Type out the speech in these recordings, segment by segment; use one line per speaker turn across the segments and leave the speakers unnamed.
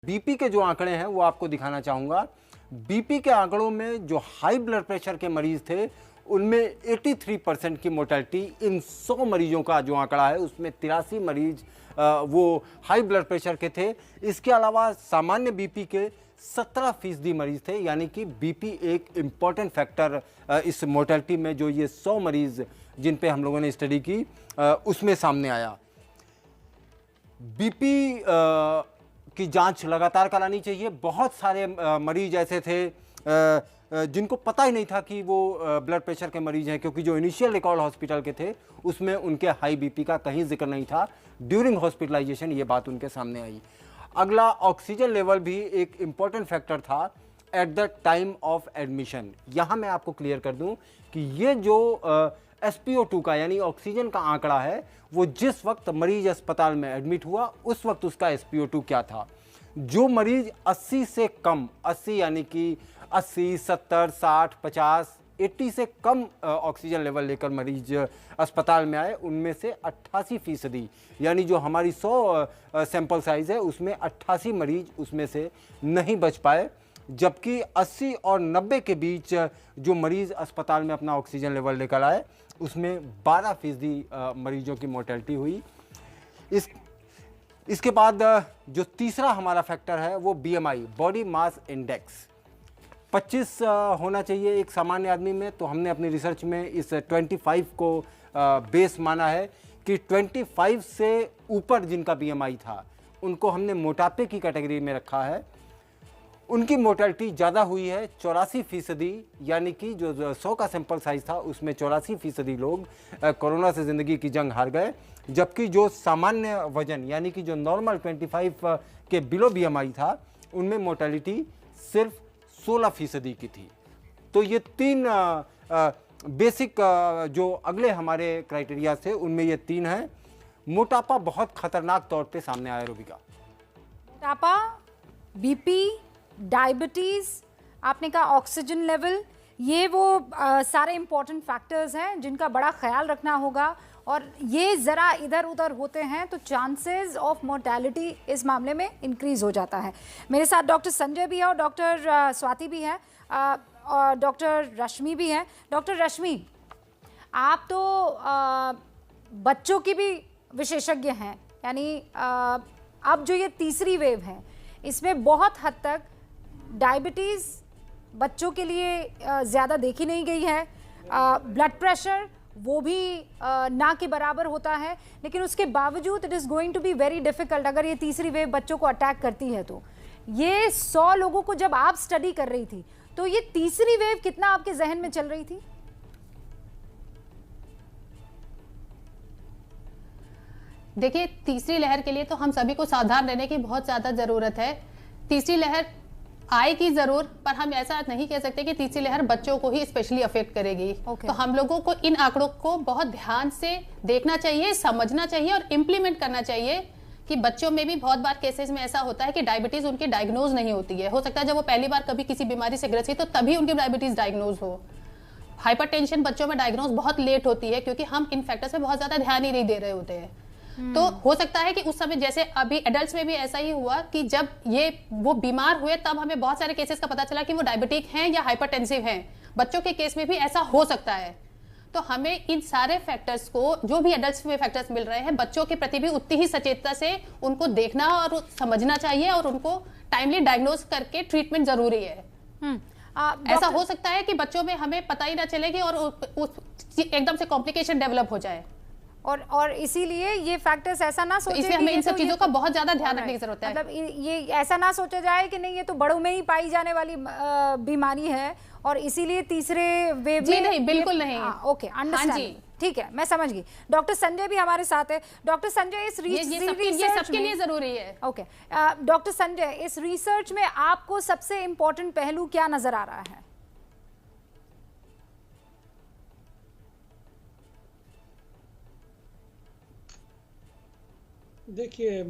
BP के जो आंकड़े हैं वो आपको दिखाना चाहूँगा। बीपी के आंकड़ों में जो हाई ब्लड प्रेशर के मरीज़ थे उनमें 83% की मोर्टेलिटी, इन 100 मरीजों का जो आंकड़ा है उसमें 83 मरीज वो हाई ब्लड प्रेशर के थे। इसके अलावा सामान्य बीपी के 17% मरीज थे, यानी कि बीपी एक इम्पॉर्टेंट फैक्टर इस मोर्टेलिटी में, जो ये 100 मरीज जिन पे हम लोगों ने स्टडी की उसमें सामने आया। बीपी की जांच लगातार करानी चाहिए। बहुत सारे मरीज ऐसे थे जिनको पता ही नहीं था कि वो ब्लड प्रेशर के मरीज हैं, क्योंकि जो इनिशियल रिकॉर्ड हॉस्पिटल के थे उसमें उनके हाई बीपी का कहीं जिक्र नहीं था। ड्यूरिंग हॉस्पिटलाइजेशन ये बात उनके सामने आई। अगला, ऑक्सीजन लेवल भी एक इम्पॉर्टेंट फैक्टर था at the time of admission. यहाँ मैं आपको क्लियर कर दूँ कि ये जो SpO2 का यानी ऑक्सीजन का आंकड़ा है, वो जिस वक्त मरीज अस्पताल में एडमिट हुआ उस वक्त उसका SpO2 क्या था। जो मरीज 80 से कम, 80 यानी कि 80, 70, 60, 50, 80 से कम ऑक्सीजन लेवल लेकर मरीज अस्पताल में आए, उनमें से 88% यानी जो हमारी 100 सैंपल साइज है उसमें 88 मरीज उसमें से नहीं बच पाए। जबकि 80 और 90 के बीच जो मरीज अस्पताल में अपना ऑक्सीजन लेवल लेकर आए उसमें 12% मरीजों की मोर्टेलिटी हुई। इसके बाद जो तीसरा हमारा फैक्टर है वो BMI, बॉडी मास इंडेक्स, 25 होना चाहिए एक सामान्य आदमी में। तो हमने अपनी रिसर्च में इस 25 को बेस माना है कि 25 से ऊपर जिनका BMI था उनको हमने मोटापे की कैटेगरी में रखा है। उनकी मोर्टेलिटी ज़्यादा हुई है, 84%, यानी कि जो 100 का सैंपल साइज था उसमें 84% लोग कोरोना से ज़िंदगी की जंग हार गए। जबकि जो सामान्य वजन यानी कि जो नॉर्मल 25 के बिलो BMI था उनमें मोर्टेलिटी सिर्फ 16% की थी। तो ये तीन बेसिक जो अगले हमारे क्राइटेरिया थे उनमें ये तीन हैं। मोटापा बहुत खतरनाक तौर पे सामने आया रूबिका।
मोटापा, बीपी, डायबिटीज़, आपने कहा ऑक्सीजन लेवल, ये वो सारे इंपॉर्टेंट फैक्टर्स हैं जिनका बड़ा ख्याल रखना होगा। और ये ज़रा इधर उधर होते हैं तो चांसेस ऑफ मोर्टेलिटी इस मामले में इंक्रीज़ हो जाता है। मेरे साथ डॉक्टर संजय भी है और डॉक्टर स्वाति भी है और डॉक्टर रश्मि भी है। डॉक्टर रश्मि, आप तो बच्चों की भी विशेषज्ञ हैं, यानी अब जो ये तीसरी वेव है इसमें बहुत हद तक डायबिटीज़ बच्चों के लिए ज़्यादा देखी नहीं गई है। ब्लड प्रेशर वो भी ना के बराबर होता है, लेकिन उसके बावजूद it is going to be very difficult अगर ये तीसरी वेव बच्चों को अटैक करती है। तो ये 100 लोगों को जब आप स्टडी कर रही थी तो ये तीसरी वेव कितना आपके जहन में चल रही थी?
देखिए, तीसरी लहर के लिए तो हम सभी को सावधान रहने की बहुत ज़्यादा ज़रूरत है। तीसरी लहर आएगी ज़रूर, पर हम ऐसा नहीं कह सकते कि तीसरी लहर बच्चों को ही स्पेशली अफेक्ट करेगी। तो हम लोगों को इन आंकड़ों को बहुत ध्यान से देखना चाहिए, समझना चाहिए और इम्प्लीमेंट करना चाहिए कि बच्चों में भी बहुत बार केसेस में ऐसा होता है कि डायबिटीज़ उनकी डायग्नोज नहीं होती है। हो सकता है जब वो पहली बार कभी किसी बीमारी से ग्रसित हो तभी उनकी डायबिटीज़ डायग्नोज हो। हाइपरटेंशन बच्चों में डायग्नोज बहुत लेट होती है क्योंकि हम इन फैक्टर्स पे बहुत ज़्यादा ध्यान ही नहीं दे रहे होते हैं। तो हो सकता है कि उस समय, जैसे अभी एडल्ट्स में भी ऐसा ही हुआ कि जब वो बीमार हुए तब हमें बहुत सारे केसेस का पता चला कि वो डायबिटिक हैं या हाइपरटेंसिव हैं। बच्चों के केस में भी ऐसा हो सकता है। तो हमें इन सारे फैक्टर्स को, जो भी एडल्ट्स में फैक्टर्स मिल रहे हैं, बच्चों के प्रति भी उतनी ही सचेतता से उनको देखना और समझना चाहिए और उनको टाइमली डायग्नोज करके ट्रीटमेंट जरूरी है। ऐसा हो सकता है कि बच्चों में हमें पता ही ना चलेगी और एकदम से कॉम्प्लिकेशन डेवलप हो जाए।
और इसीलिए ये फैक्टर्स ऐसा ना सोचे,
इसलिए हमें इन सब चीजों का बहुत ज्यादा ध्यान रखने की जरूरत है।
मतलब ये ऐसा ना सोचा जाए कि नहीं ये तो बड़ों में ही पाई जाने वाली बीमारी है और इसीलिए तीसरे वेव में।
नहीं, बिल्कुल नहीं।
ओके, अंडरस्टैंड, ठीक है, मैं समझ गई। डॉक्टर संजय भी हमारे साथ है। डॉक्टर संजय, इस
ये सबके लिए जरूरी है।
ओके, डॉक्टर संजय, इस रिसर्च में आपको सबसे इंपॉर्टेंट पहलू क्या नजर आ रहा है?
देखिए,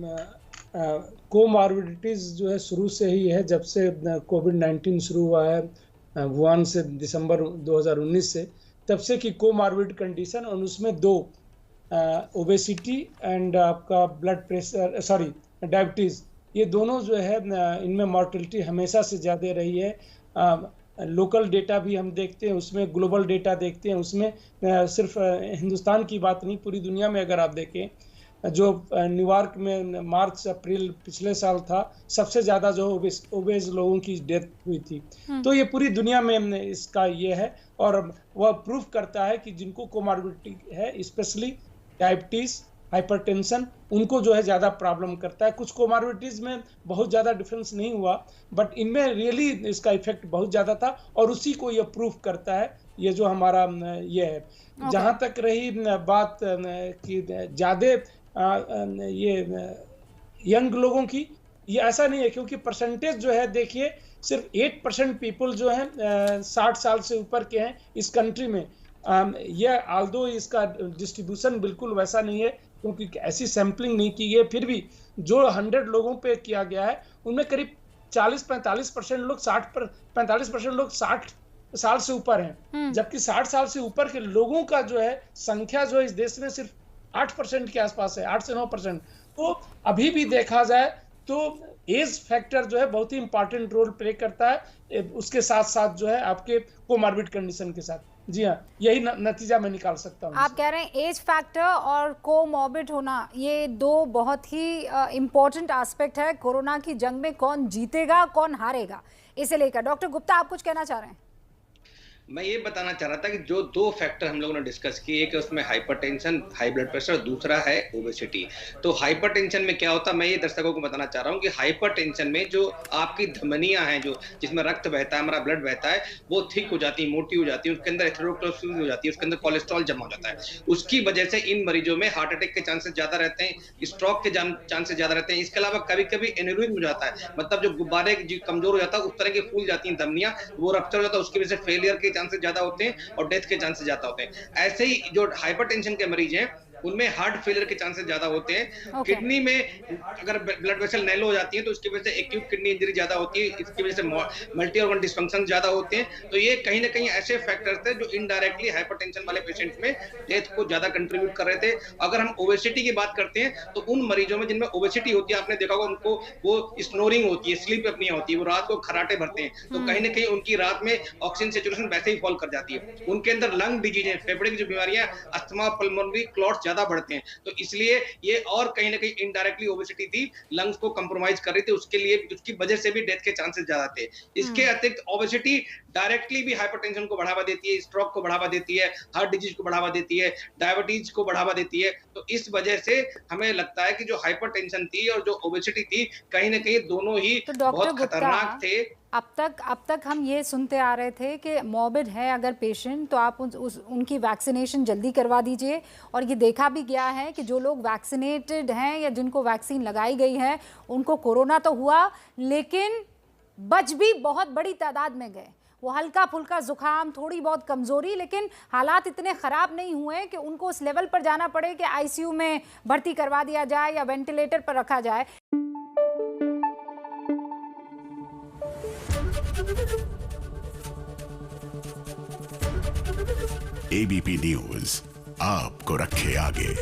कोमॉर्बिडिटीज जो है शुरू से ही है। जब से कोविड-19 शुरू हुआ है वुहान से दिसंबर 2019 से, तब से कि कोमॉर्बिड कंडीशन, और उसमें दो, ओबेसिटी एंड आपका ब्लड प्रेशर, डायबिटीज़, ये दोनों जो है इनमें मॉर्टेलिटी हमेशा से ज़्यादा रही है। लोकल डेटा भी हम देखते हैं, उसमें ग्लोबल डेटा देखते हैं, उसमें सिर्फ हिंदुस्तान की बात नहीं, पूरी दुनिया में अगर आप देखें, जो न्यूयॉर्क में मार्च अप्रैल पिछले साल था, सबसे ज़्यादा जो ओबेज लोगों की डेथ हुई थी। तो ये पूरी दुनिया में इसका ये है, और वह प्रूफ करता है कि जिनको कोमॉर्बिडिटी है, स्पेशली डायबिटीज़, हाइपरटेंशन, उनको जो है ज़्यादा प्रॉब्लम करता है। कुछ कोमॉर्बिडिटीज़ में बहुत ज़्यादा डिफरेंस नहीं हुआ, बट इनमें रियली इसका इफेक्ट बहुत ज़्यादा था, और उसी को ये प्रूफ करता है, ये जो हमारा ये है। जहाँ तक रही बात कि ज़्यादा ये यंग लोगों की, ये ऐसा नहीं है, क्योंकि परसेंटेज जो है देखिए, सिर्फ 8% पीपल जो हैं 60 साल से ऊपर के हैं इस कंट्री में। ये आल्दो इसका डिस्ट्रीब्यूशन बिल्कुल वैसा नहीं है, क्योंकि ऐसी सैम्पलिंग नहीं की है, फिर भी जो 100 लोगों पे किया गया है, उनमें करीब 40-45% लोग 45% लोग 60 साल से ऊपर हैं, जबकि 60 साल से ऊपर के लोगों का जो है संख्या जो है इस देश में सिर्फ 8% के आसपास है, 8 से 9%। तो अभी भी देखा जाए तो एज फैक्टर जो है बहुत ही इंपॉर्टेंट रोल प्ले करता है, उसके साथ साथ जो है आपके कोमॉर्बिड कंडीशन के साथ। जी हाँ, यही नतीजा मैं निकाल सकता हूँ।
आप कह रहे हैं एज फैक्टर और कोमॉर्बिड होना, ये दो बहुत ही इम्पोर्टेंट एस्पेक्ट है कोरोना की जंग में। कौन जीतेगा कौन हारेगा, इसे लेकर डॉक्टर गुप्ता आप कुछ कहना चाह रहे हैं?
मैं ये बताना चाह रहा था कि जो दो फैक्टर हम लोगों ने डिस्कस किए, एक है उसमें हाइपरटेंशन, हाई ब्लड प्रेशर, दूसरा है ओबेसिटी। तो हाइपरटेंशन में क्या होता है, मैं ये दर्शकों को बताना चाह रहा हूँ कि हाइपरटेंशन में जो आपकी धमनियां हैं, जो जिसमें रक्त बहता है, हमारा ब्लड बहता है, वो थिक हो जाती है, मोटी हो जाती है, उसके अंदर एथेरोस्क्लेरोसिस हो जाती है, उसके अंदर कोलेस्ट्रॉल जमा हो जाता है। उसकी वजह से इन मरीजों में हार्ट अटैक के चांसेस ज्यादा रहते हैं, स्ट्रोक के चांसेस ज्यादा रहते हैं। इसके अलावा कभी कभी एनेरिज्म हो जाता है, मतलब जो गुब्बारे कमजोर हो जाता है, उस तरह की फूल जाती हैं धमनियां, वो रप्चर हो जाता है, उसकी वजह से फेलियर के चांसेस ज्यादा होते हैं और डेथ के चांसेस ज्यादा होते हैं। ऐसे ही जो हाइपरटेंशन के मरीज हैं, उनमें हार्ट फेलियर के चांसेस ज्यादा होते हैं। किडनी में अगर ब्लड वेसल नैलो हो जाती है तो उसकी वजह से एक्यूट किडनी इंजरी ज्यादा होती है, इसकी वजह से मल्टी ऑर्गन डिसफंक्शन ज्यादा होते हैं। तो ये कहीं ना कहीं ऐसे फैक्टर्स थे जो इनडायरेक्टली हाइपरटेंशन वाले पेशेंट्स में डेथ को ज्यादा कंट्रीब्यूट कर रहे थे। अगर हम ओबेसिटी की बात करते हैं तो उन मरीजों में जिनमें ओबेसिटी होती है, आपने देखा होगा उनको वो स्नोरिंग होती है, स्लीप एपनिया होती है, वो रात को खराटे भरते हैं, तो कहीं ना कहीं उनकी रात में ऑक्सीजन सैचुरेशन वैसे ही फॉल कर जाती है। उनके अंदर लंग डिजीज है, फेफड़े की जो बीमारियां, अस्थमा, पल्मोनरी क्लॉट्स ज्यादा बढ़ते हैं। तो इसलिए ये और कहीं ना कहीं इनडायरेक्टली ओबेसिटी थी, लंग्स को कंप्रोमाइज कर रही थी, उसके लिए उसकी वजह से भी डेथ के चांसेस ज्यादा थे। इसके अतिरिक्त ओबेसिटी डायरेक्टली भी हाइपरटेंशन को बढ़ावा देती है, स्ट्रोक को बढ़ावा देती है, हार्ट डिजीज को बढ़ावा देती है, डायबिटीज को बढ़ावा देती है। तो इस वजह से हमें लगता है कि जो हाइपरटेंशन थी और जो ओबेसिटी थी, कहीं ना कहीं दोनों ही
तो
बहुत खतरनाक थे।
अब तक हम ये सुनते आ रहे थे कि मॉर्बिड है अगर पेशेंट, तो आप उनकी वैक्सीनेशन जल्दी करवा दीजिए। और ये देखा भी गया है कि जो लोग वैक्सीनेटेड हैं या जिनको वैक्सीन लगाई गई है, उनको कोरोना तो हुआ लेकिन बच भी बहुत बड़ी तादाद में गए। वो हल्का फुल्का जुकाम, थोड़ी बहुत कमजोरी, लेकिन हालात इतने ख़राब नहीं हुए कि उनको उस लेवल पर जाना पड़े कि आईसीयू में भर्ती करवा दिया जाए या वेंटिलेटर पर रखा जाए।
एबीपी न्यूज आपको रखे आगे।